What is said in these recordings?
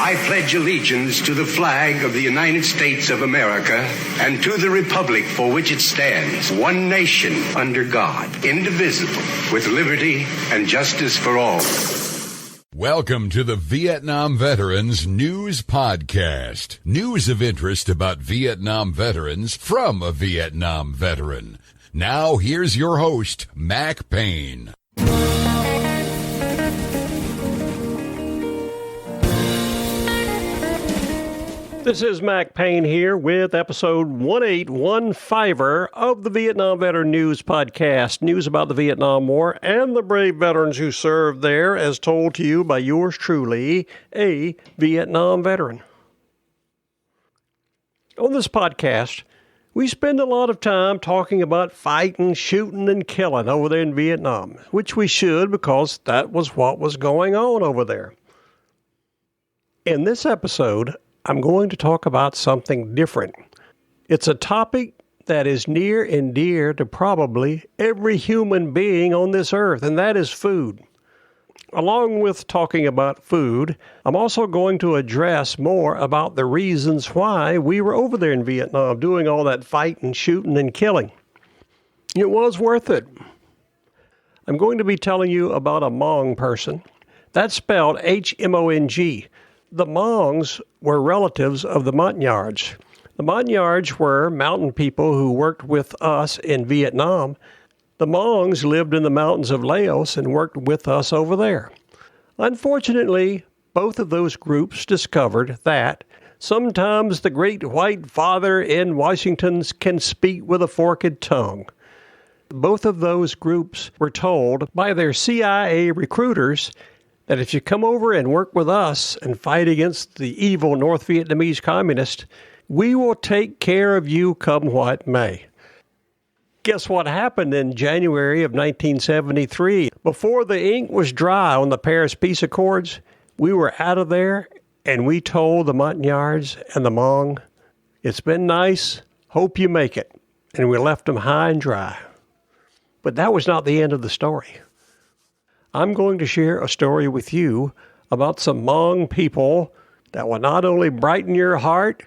I pledge allegiance to the flag of the United States of America and to the republic for which it stands, one nation under God, indivisible, with liberty and justice for all. Welcome to the Vietnam Veterans News Podcast. News of interest about Vietnam veterans from a Vietnam veteran. Now, here's your host, Mac Payne. This is Mac Payne here with episode 1815 of the Vietnam Veteran News Podcast. News about the Vietnam War and the brave veterans who served there, as told to you by yours truly, a Vietnam veteran. On this podcast, we spend a lot of time talking about fighting, shooting, and killing over there in Vietnam, which we should because that was what was going on over there. In this episode, I'm going to talk about something different. It's a topic that is near and dear to probably every human being on this earth, and that is food. Along with talking about food, I'm also going to address more about the reasons why we were over there in Vietnam doing all that fighting, shooting, and killing. It was worth it. I'm going to be telling you about a Hmong person. That's spelled H-M-O-N-G. The Hmongs were relatives of the Montagnards. The Montagnards were mountain people who worked with us in Vietnam. The Hmongs lived in the mountains of Laos and worked with us over there. Unfortunately, both of those groups discovered that sometimes the great white father in Washington can speak with a forked tongue. Both of those groups were told by their CIA recruiters that if you come over and work with us and fight against the evil North Vietnamese communists, we will take care of you come what may. Guess what happened in January of 1973? Before the ink was dry on the Paris Peace Accords, we were out of there and we told the Montagnards and the Hmong, it's been nice, hope you make it. And we left them high and dry. But that was not the end of the story. I'm going to share a story with you about some Hmong people that will not only brighten your heart,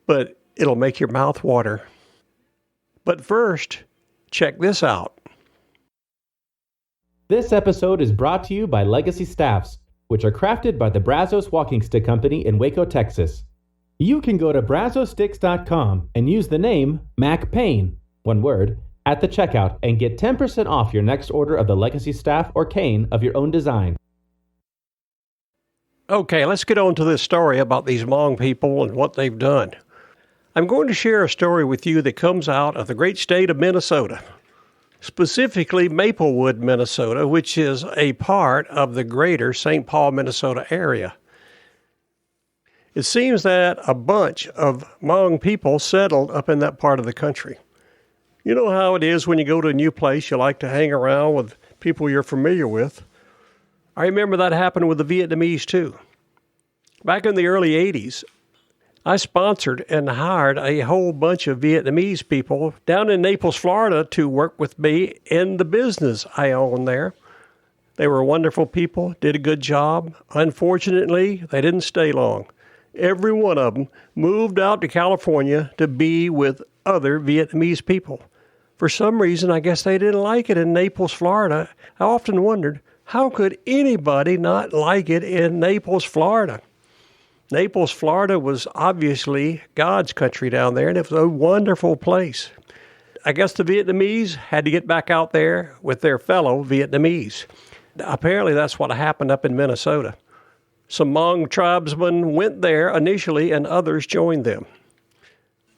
but it'll make your mouth water. But first, check this out. This episode is brought to you by Legacy Staffs, which are crafted by the Brazos Walking Stick Company in Waco, Texas. You can go to brazosticks.com and use the name Mac Payne, one word, at the checkout and get 10% off your next order of the Legacy Staff or cane of your own design. Okay, let's get on to this story about these Hmong people and what they've done. I'm going to share a story with you that comes out of the great state of Minnesota, specifically Maplewood, Minnesota, which is a part of the greater St. Paul, Minnesota area. It seems that a bunch of Hmong people settled up in that part of the country. You know how it is when you go to a new place, you like to hang around with people you're familiar with. I remember that happened with the Vietnamese too. Back in the early 80s, I sponsored and hired a whole bunch of Vietnamese people down in Naples, Florida to work with me in the business I own there. They were wonderful people, did a good job. Unfortunately, they didn't stay long. Every one of them moved out to California to be with other Vietnamese people. For some reason, I guess they didn't like it in Naples, Florida. I often wondered, how could anybody not like it in Naples, Florida? Naples, Florida was obviously God's country down there, and it was a wonderful place. I guess the Vietnamese had to get back out there with their fellow Vietnamese. Apparently, that's what happened up in Minnesota. Some Hmong tribesmen went there initially, and others joined them.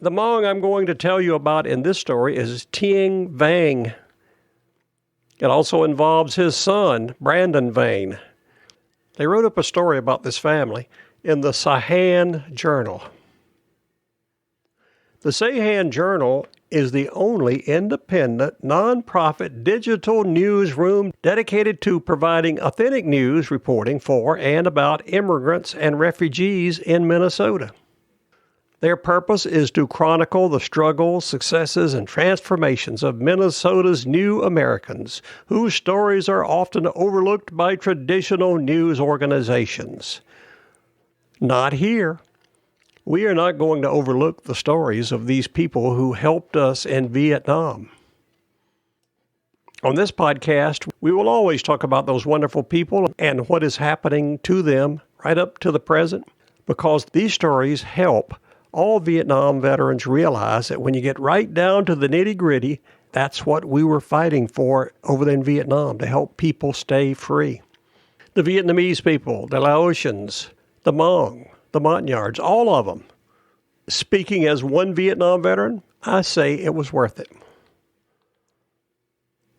The Hmong I'm going to tell you about in this story is Tieng Vang. It also involves his son, Brandon Vang. They wrote up a story about this family in the Sahan Journal. The Sahan Journal is the only independent, nonprofit digital newsroom dedicated to providing authentic news reporting for and about immigrants and refugees in Minnesota. Their purpose is to chronicle the struggles, successes, and transformations of Minnesota's new Americans, whose stories are often overlooked by traditional news organizations. Not here. We are not going to overlook the stories of these people who helped us in Vietnam. On this podcast, we will always talk about those wonderful people and what is happening to them right up to the present, because these stories help all Vietnam veterans realize that when you get right down to the nitty-gritty, that's what we were fighting for over there in Vietnam, to help people stay free. The Vietnamese people, the Laotians, the Hmong, the Montagnards, all of them. Speaking as one Vietnam veteran, I say it was worth it.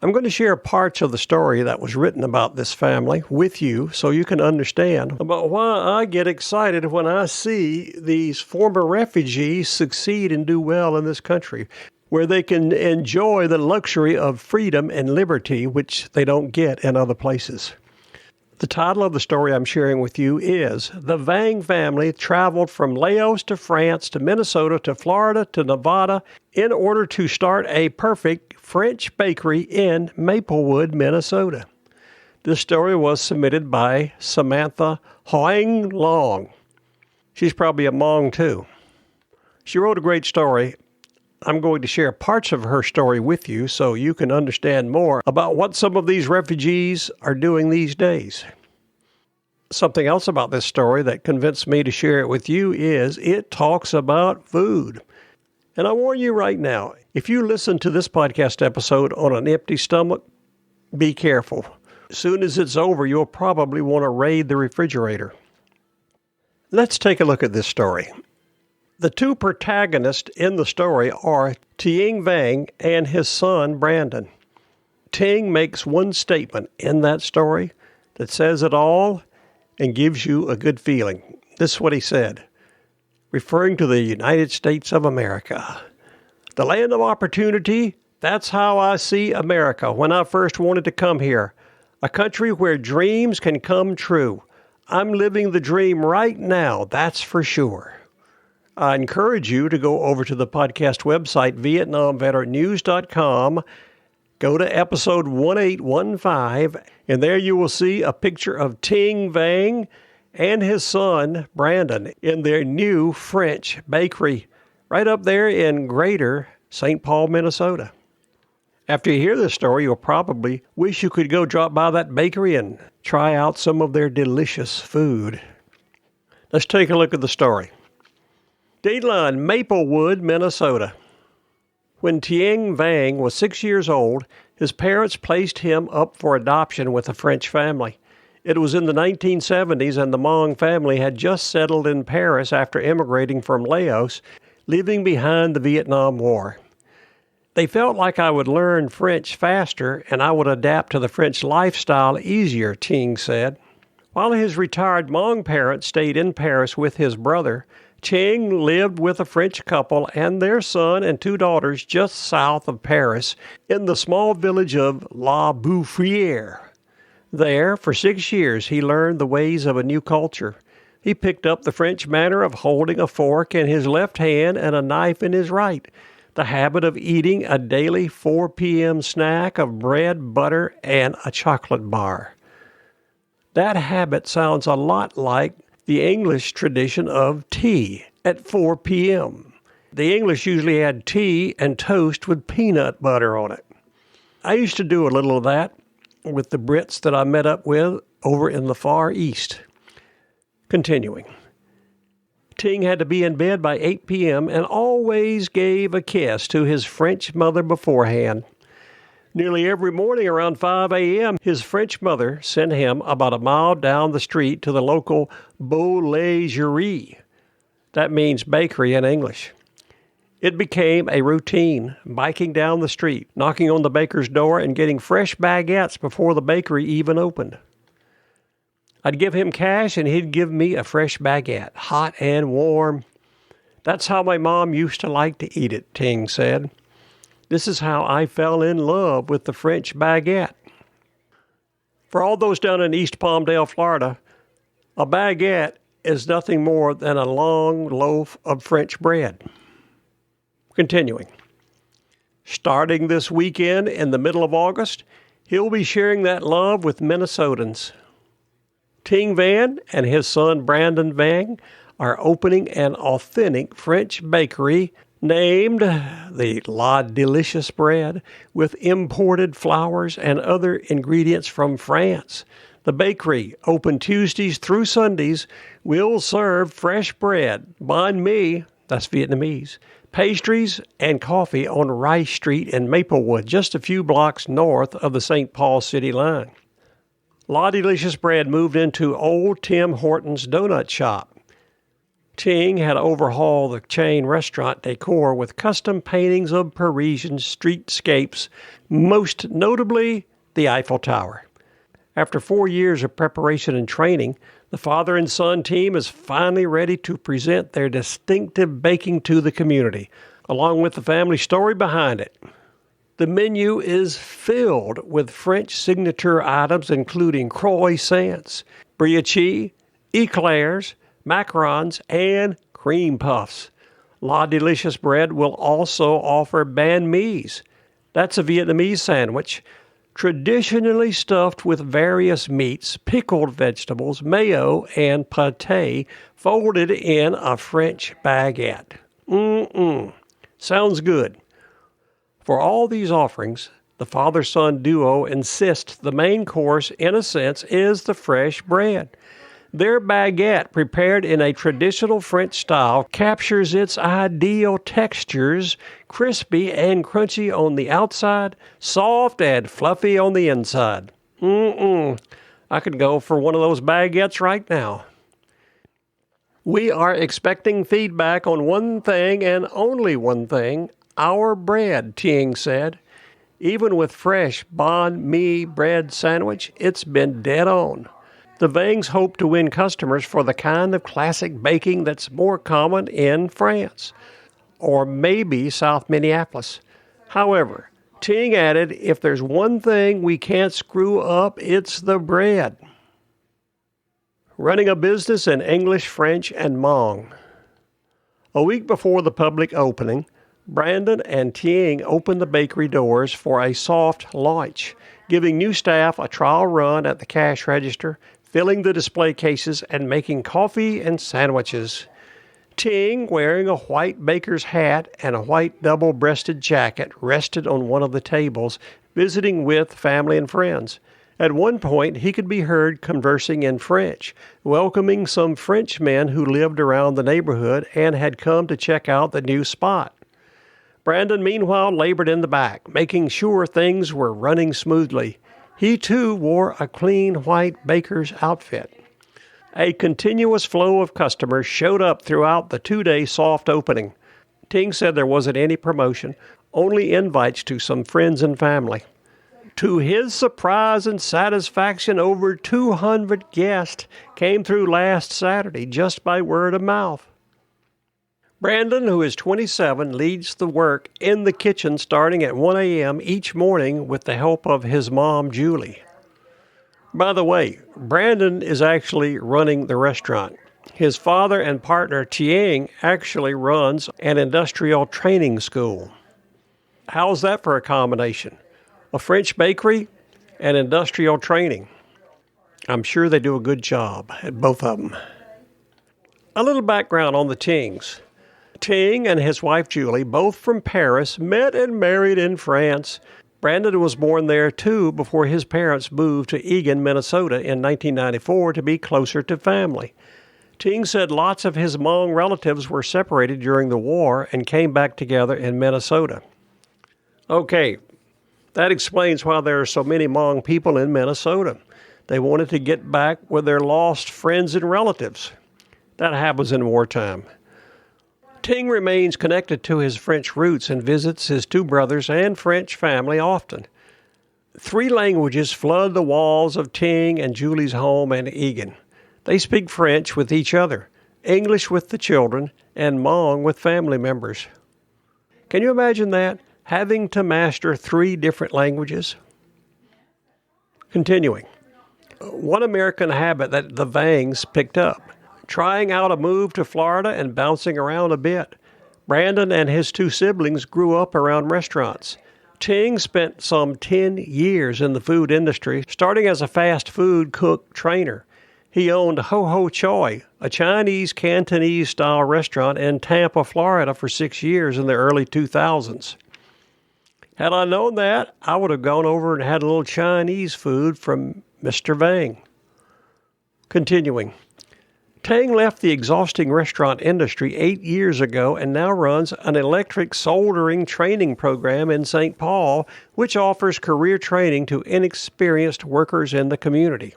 I'm going to share parts of the story that was written about this family with you so you can understand about why I get excited when I see these former refugees succeed and do well in this country, where they can enjoy the luxury of freedom and liberty, which they don't get in other places. The title of the story I'm sharing with you is The Vang Family Traveled from Laos to France to Minnesota to Florida to Nevada in order to start a perfect French bakery in Maplewood, Minnesota. This story was submitted by Samantha Hoang Long. She's probably a Hmong too. She wrote a great story. I'm going to share parts of her story with you so you can understand more about what some of these refugees are doing these days. Something else about this story that convinced me to share it with you is it talks about food. And I warn you right now, if you listen to this podcast episode on an empty stomach, be careful. As soon as it's over, you'll probably want to raid the refrigerator. Let's take a look at this story. The two protagonists in the story are Tieng Vang and his son, Brandon. Tieng makes one statement in that story that says it all and gives you a good feeling. This is what he said, referring to the United States of America. The land of opportunity, that's how I see America when I first wanted to come here. A country where dreams can come true. I'm living the dream right now, that's for sure. I encourage you to go over to the podcast website, VietnamVeteranNews.com. Go to episode 1815, and there you will see a picture of Tieng Vang and his son, Brandon, in their new French bakery, right up there in Greater St. Paul, Minnesota. After you hear this story, you'll probably wish you could go drop by that bakery and try out some of their delicious food. Let's take a look at the story. Dateline, Maplewood, Minnesota. When Tieng Vang was 6 years old, his parents placed him up for adoption with a French family. It was in the 1970s, and the Hmong family had just settled in Paris after immigrating from Laos, leaving behind the Vietnam War. They felt like I would learn French faster and I would adapt to the French lifestyle easier, Tieng said. While his retired Hmong parents stayed in Paris with his brother, Tieng lived with a French couple and their son and two daughters just south of Paris in the small village of La Bouffrière. There, for 6 years, he learned the ways of a new culture. He picked up the French manner of holding a fork in his left hand and a knife in his right, the habit of eating a daily 4 p.m. snack of bread, butter, and a chocolate bar. That habit sounds a lot like the English tradition of tea at 4 p.m. The English usually had tea and toast with peanut butter on it. I used to do a little of that with the Brits that I met up with over in the Far East. Continuing. Tieng had to be in bed by 8 p.m. and always gave a kiss to his French mother beforehand. Nearly every morning around 5 a.m., his French mother sent him about a mile down the street to the local boulangerie. That means bakery in English. It became a routine, biking down the street, knocking on the baker's door, and getting fresh baguettes before the bakery even opened. I'd give him cash, and he'd give me a fresh baguette, hot and warm. That's how my mom used to like to eat it, Tieng said. This is how I fell in love with the French baguette. For all those down in East Palmdale, Florida, a baguette is nothing more than a long loaf of French bread. Continuing. Starting this weekend in the middle of August, he'll be sharing that love with Minnesotans. Tieng Vang and his son Brandon Vang are opening an authentic French bakery named the La Delicious Bread with imported flours and other ingredients from France. The bakery, open Tuesdays through Sundays, will serve fresh bread, banh mi, that's Vietnamese, pastries, and coffee on Rice Street in Maplewood, just a few blocks north of the St. Paul City line. La Delicious Bread moved into Old Tim Hortons Donut Shop. Ting had overhauled the chain restaurant decor with custom paintings of Parisian streetscapes, most notably the Eiffel Tower. After 4 years of preparation and training, the father and son team is finally ready to present their distinctive baking to the community, along with the family story behind it. The menu is filled with French signature items including croissants, brioche, eclairs, macarons, and cream puffs. La Delicious Bread will also offer banh mi's. That's a Vietnamese sandwich, traditionally stuffed with various meats, pickled vegetables, mayo, and pâté folded in a French baguette. Sounds good. For all these offerings, the father-son duo insists the main course, in a sense, is the fresh bread. Their baguette, prepared in a traditional French style, captures its ideal textures, crispy and crunchy on the outside, soft and fluffy on the inside. I could go for one of those baguettes right now. We are expecting feedback on one thing and only one thing, our bread, Ting said. Even with fresh banh mi bread sandwich, it's been dead on. The Vangs hope to win customers for the kind of classic baking that's more common in France, or maybe South Minneapolis. However, Ting added, if there's one thing we can't screw up, it's the bread. Running a business in English, French, and Hmong. A week before the public opening, Brandon and Ting opened the bakery doors for a soft launch, giving new staff a trial run at the cash register, filling the display cases, and making coffee and sandwiches. Ting, wearing a white baker's hat and a white double-breasted jacket, rested on one of the tables, visiting with family and friends. At one point, he could be heard conversing in French, welcoming some Frenchmen who lived around the neighborhood and had come to check out the new spot. Brandon, meanwhile, labored in the back, making sure things were running smoothly. He, too, wore a clean white baker's outfit. A continuous flow of customers showed up throughout the 2-day soft opening. Ting said there wasn't any promotion, only invites to some friends and family. To his surprise and satisfaction, over 200 guests came through last Saturday just by word of mouth. Brandon, who is 27, leads the work in the kitchen starting at 1 a.m. each morning with the help of his mom, Julie. By the way, Brandon is actually running the restaurant. His father and partner, Tieng, actually runs an industrial training school. How's that for a combination? A French bakery and industrial training. I'm sure they do a good job at both of them. A little background on the Tings. Ting and his wife Julie, both from Paris, met and married in France. Brandon was born there too before his parents moved to Eagan, Minnesota in 1994 to be closer to family. Ting said lots of his Hmong relatives were separated during the war and came back together in Minnesota. Okay, that explains why there are so many Hmong people in Minnesota. They wanted to get back with their lost friends and relatives. That happens in wartime. Ting remains connected to his French roots and visits his two brothers and French family often. 3 languages flood the walls of Ting and Julie's home in Eagan. They speak French with each other, English with the children, and Hmong with family members. Can you imagine that? Having to master 3 different languages? Continuing. One American habit that the Vangs picked up. Trying out a move to Florida and bouncing around a bit. Brandon and his 2 siblings grew up around restaurants. Ting spent some 10 years in the food industry, starting as a fast food cook trainer. He owned Ho Ho Choi, a Chinese Cantonese-style restaurant in Tampa, Florida for 6 years in the early 2000s. Had I known that, I would have gone over and had a little Chinese food from Mr. Vang. Continuing. Tang left the exhausting restaurant industry 8 years ago and now runs an electric soldering training program in St. Paul, which offers career training to inexperienced workers in the community.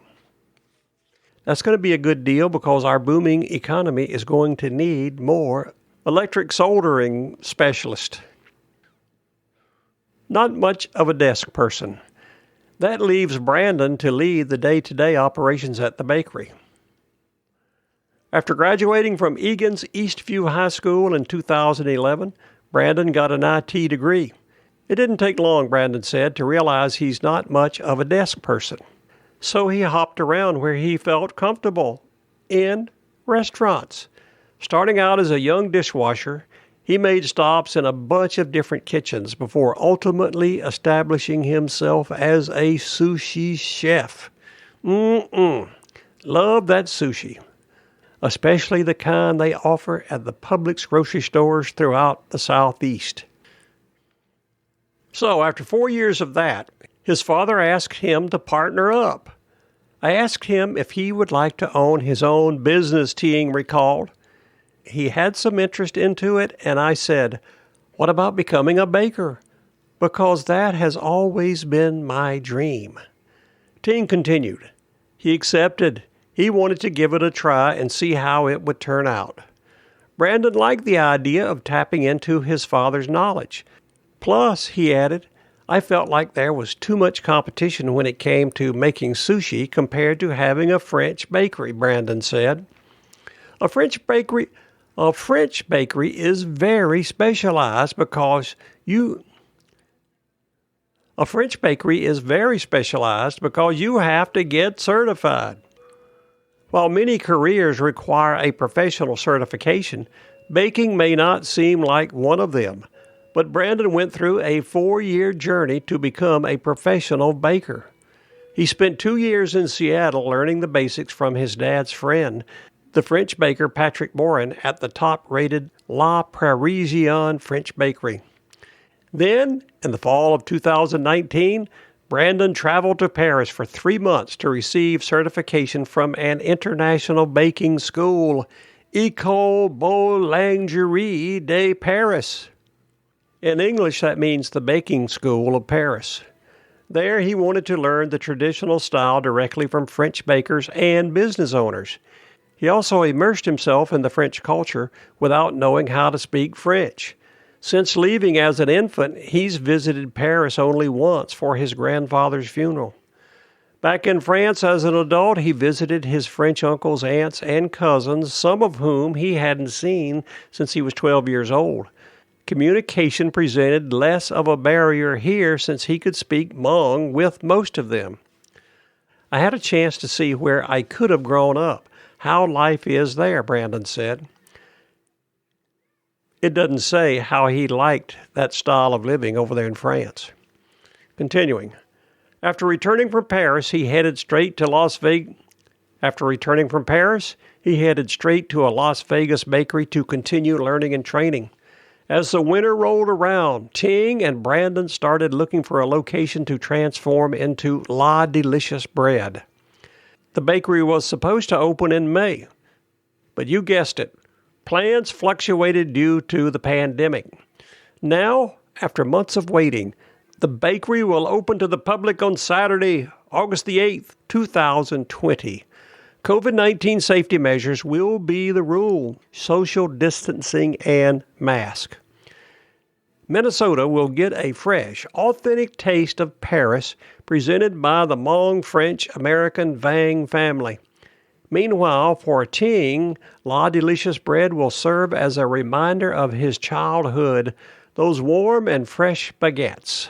That's going to be a good deal because our booming economy is going to need more electric soldering specialists. Not much of a desk person. That leaves Brandon to lead the day-to-day operations at the bakery. After graduating from Egan's Eastview High School in 2011, Brandon got an IT degree. It didn't take long, Brandon said, to realize he's not much of a desk person. So he hopped around where he felt comfortable, in restaurants. Starting out as a young dishwasher, he made stops in a bunch of different kitchens before ultimately establishing himself as a sushi chef. Love that sushi, especially the kind they offer at the Publix grocery stores throughout the Southeast. So, after 4 years of that, his father asked him to partner up. I asked him if he would like to own his own business, Ting recalled. He had some interest into it, and I said, "What about becoming a baker? Because that has always been my dream." Ting continued. He accepted. He wanted to give it a try and see how it would turn out. Brandon liked the idea of tapping into his father's knowledge. Plus, he added, I felt like there was too much competition when it came to making sushi compared to having a French bakery, Brandon said. A French bakery is very specialized because you have to get certified. While many careers require a professional certification, baking may not seem like one of them. But Brandon went through a 4-year journey to become a professional baker. He spent 2 years in Seattle learning the basics from his dad's friend, the French baker Patrick Morin at the top-rated La Parisienne French bakery. Then, in the fall of 2019, Brandon traveled to Paris for 3 months to receive certification from an international baking school, École Boulangerie de Paris. In English, that means the Baking School of Paris. There, he wanted to learn the traditional style directly from French bakers and business owners. He also immersed himself in the French culture without knowing how to speak French. Since leaving as an infant, he's visited Paris only once for his grandfather's funeral. Back in France as an adult, he visited his French uncles, aunts, and cousins, some of whom he hadn't seen since he was 12 years old. Communication presented less of a barrier here since he could speak Hmong with most of them. I had a chance to see where I could have grown up, how life is there, Brandon said. It doesn't say how he liked that style of living over there in France. Continuing. After returning from Paris, he headed straight to a Las Vegas bakery to continue learning and training. As the winter rolled around, Ting and Brandon started looking for a location to transform into La Delicious Bread. The bakery was supposed to open in May, but you guessed it, plans fluctuated due to the pandemic. Now, after months of waiting, the bakery will open to the public on Saturday, August the 8th, 2020. COVID-19 safety measures will be the rule, social distancing and mask. Minnesota will get a fresh, authentic taste of Paris presented by the Hmong French-American Vang family. Meanwhile, for Ting, La Delicious Bread will serve as a reminder of his childhood, those warm and fresh baguettes.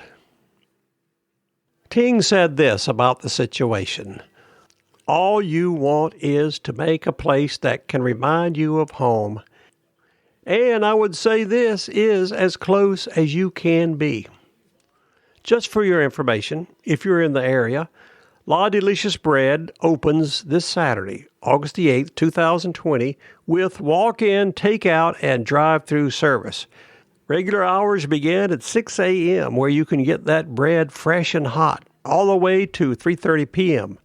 Ting said this about the situation. All you want is to make a place that can remind you of home. And I would say this is as close as you can be. Just for your information, if you're in the area, La Delicious Bread opens this Saturday, August the 8th, 2020, with walk-in, takeout, and drive-through service. Regular hours begin at 6 a.m., where you can get that bread fresh and hot, all the way to 3:30 p.m.,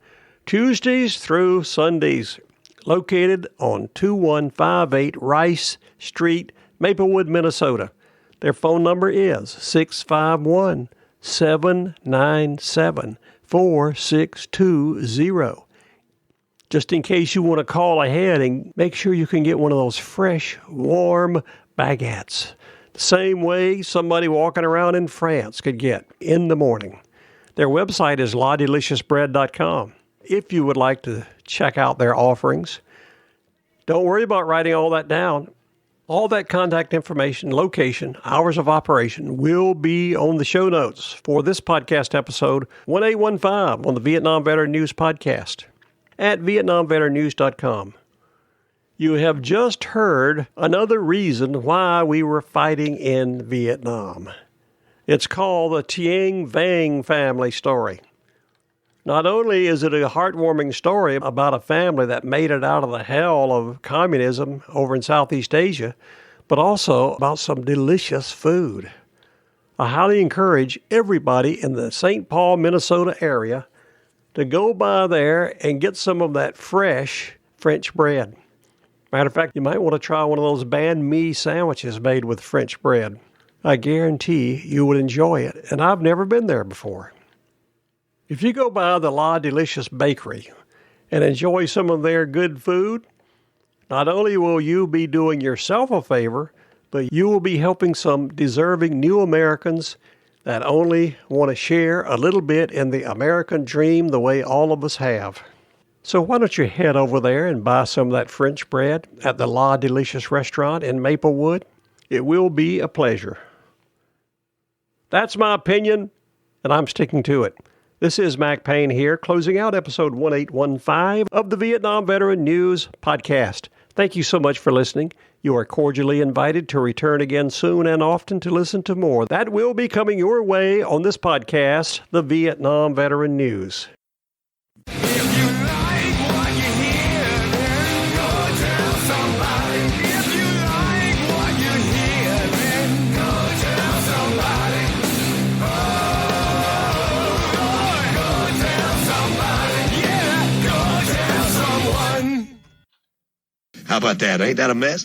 Tuesdays through Sundays. Located on 2158 Rice Street, Maplewood, Minnesota. Their phone number is 651-797-4620. Just in case you want to call ahead and make sure you can get one of those fresh, warm baguettes. The same way somebody walking around in France could get in the morning. Their website is ladeliciousbread.com. If you would like to check out their offerings, don't worry about writing all that down. All that contact information, location, hours of operation will be on the show notes for this podcast episode 1815 on the Vietnam Veteran News Podcast at VietnamVeteranNews.com. You have just heard another reason why we were fighting in Vietnam. It's called the Tieng Vang family story. Not only is it a heartwarming story about a family that made it out of the hell of communism over in Southeast Asia, but also about some delicious food. I highly encourage everybody in the St. Paul, Minnesota area to go by there and get some of that fresh French bread. Matter of fact, you might want to try one of those banh mi sandwiches made with French bread. I guarantee you would enjoy it, and I've never been there before. If you go by the La Delicious Bakery and enjoy some of their good food, not only will you be doing yourself a favor, but you will be helping some deserving new Americans that only want to share a little bit in the American dream the way all of us have. So why don't you head over there and buy some of that French bread at the La Delicious restaurant in Maplewood? It will be a pleasure. That's my opinion, and I'm sticking to it. This is Mac Payne here, closing out episode 1815 of the Vietnam Veteran News Podcast. Thank you so much for listening. You are cordially invited to return again soon and often to listen to more. That will be coming your way on this podcast, the Vietnam Veteran News. How about that? Ain't that a mess?